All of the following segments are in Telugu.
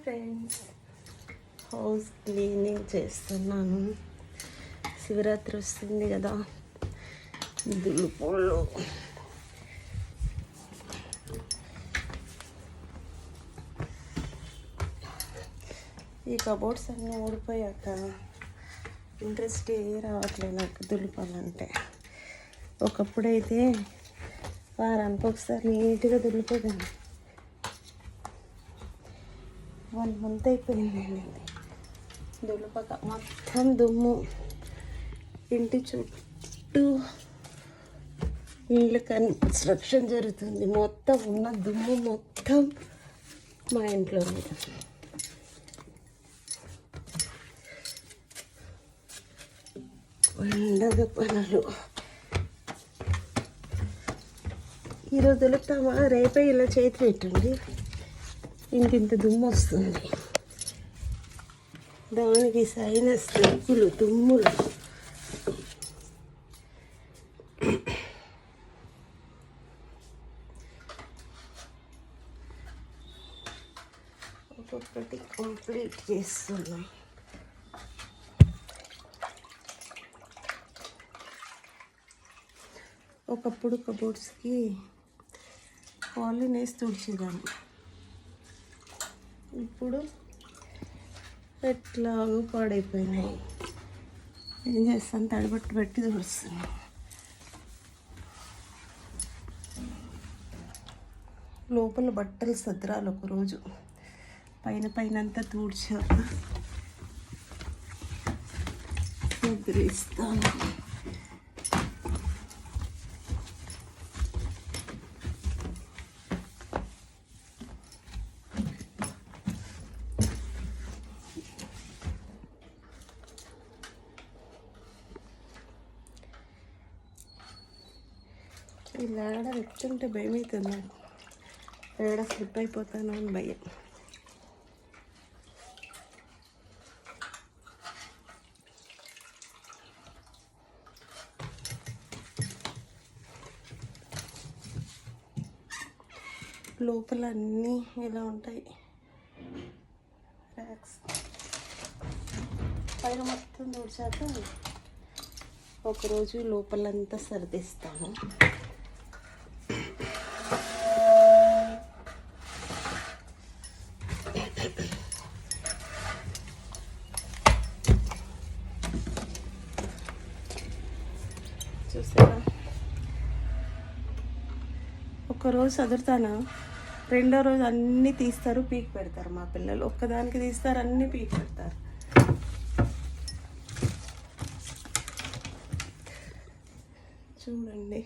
ఫ్రెండ్స్, హౌస్ క్లీనింగ్ చేస్తున్నాను. శివరాత్రి వస్తుంది కదా, దులుపుళ్ళు ఈ కబోర్డ్స్ అన్నీ ఓడిపోయాక ఇంట్రెస్ట్ రావట్లేదు నాకు దులుపాలంటే. ఒకప్పుడైతే వారానికి ఒకసారి నీట్గా దులిపేదాన్ని. 1 month అయిపోయిందండి దులపక. మొత్తం దుమ్ము, ఇంటి చుట్టూ ఇల్లు కన్స్ట్రక్షన్ జరుగుతుంది. మొత్తం ఉన్న దుమ్ము మొత్తం మా ఇంట్లో ఉంది. పండగ పనులు ఈరోజు దులుపుతామా, రేపే ఇలా చేతి పెట్టండి, ఇంత దుమ్ము వస్తుంది. దానికి సైనస్ దగ్గులు, దుమ్ములు. ఒక్కొక్కటి కంప్లీట్ చేస్తున్నాం. ఒకప్పుడు కబోర్డ్స్కి పాలిన్ వేసి తుడిచేదాన్ని. ఇప్పుడు ఎట్లాగో పాడైపోయినాయి. ఏం చేస్తాను, తడిబట్టు పెట్టి తుడుస్తున్నాను. లోపల బట్టలు సదరాలు ఒకరోజు, పైన అంతా తుడిచాక సదరిస్తాను. ఇలా ఏడ ఎత్తుంటే భయం అవుతుంది నాకు, ఏడ స్లిప్ అయిపోతాను అని భయం. లోపల అన్నీ ఇలా ఉంటాయి ర్యాక్స్. పైన మొత్తం తుడిచాక ఒకరోజు లోపలంతా సర్దిస్తాను. చూసారా, ఒక్కరోజు చదువుతాను, రెండో రోజు అన్నీ తీస్తారు, పీకి పెడతారు. మా పిల్లలు ఒక్కదానికి తీస్తారు, అన్నీ పీకి పెడతారు. చూడండి,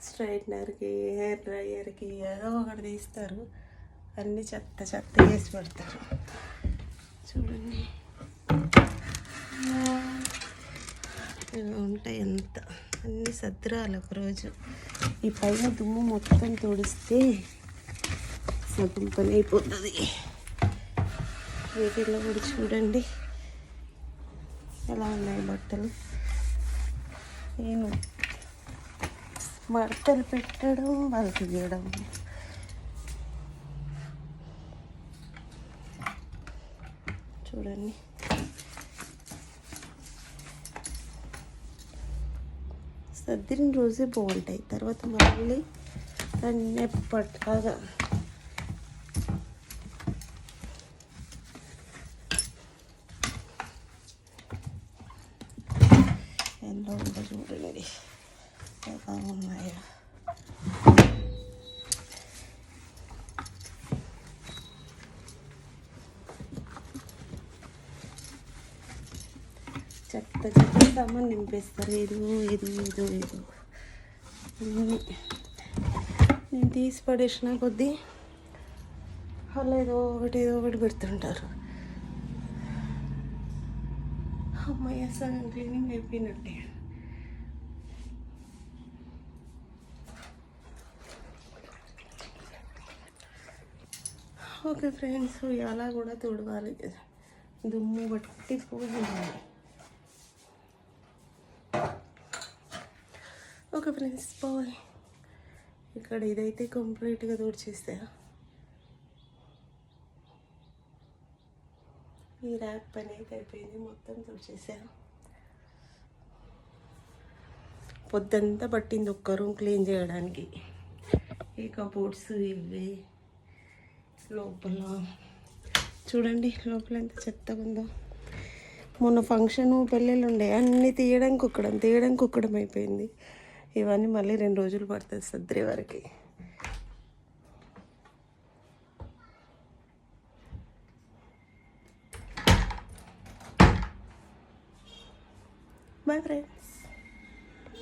స్ట్రైట్నర్కి, హెయిర్ డ్రైయర్కి ఏదో ఒకటి తీస్తారు, అన్నీ చెత్త వేసి పెడతారు. చూడండి ఇలా ఉంటాయి. ఎంత అన్నీ సద్రాలు ఒకరోజు. ఈ పైన దుమ్ము మొత్తం తుడిస్తే సగం పని అయిపోతుంది. వీటిల్లో కూడా చూడండి ఎలా ఉన్నాయి బట్టలు. నేను మడతలు పెట్టడం, వాళ్ళకి తీయడం. చూడండి, సర్దిన రోజే బాగుంటాయి, తర్వాత మళ్ళీ అన్నీ పట్టాగా. ఎలా ఉందో చూడండి, ఎలా ఉన్నాయో. చెత్త సామాన్ నింపేస్తారు. ఏదో నేను తీసి పడేసిన కొద్దీ వాళ్ళు ఏదో ఒకటి పెడుతుంటారు. అమ్మాయి సగం క్లీనింగ్ అయిపోయినట్టే. ఓకే ఫ్రెండ్స్, అలా కూడా తుడవాలి, దుమ్ము బట్టి పోయింది. Okay friends, bye. ఇక్కడ ఇదైతే కంప్లీట్గా తుడిచేస్తా. ఈ ర్యాక్ పని అయితే అయిపోయింది, మొత్తం తుడిచేసాను. పొద్దంతా పట్టింది ఒక్క రూమ్ క్లీన్ చేయడానికి. ఈ కబోర్డ్స్ ఇవి లోపల చూడండి, లోపల ఎంత చెత్తగా ఉందో. మొన్న ఫంక్షను పెళ్ళిళ్ళు ఉండే, అన్నీ తీయడానికి కుక్కడం అయిపోయింది. ఇవన్నీ మళ్ళీ 2 రోజులు పడుతుంది సద్రే వరకు. Boy friend.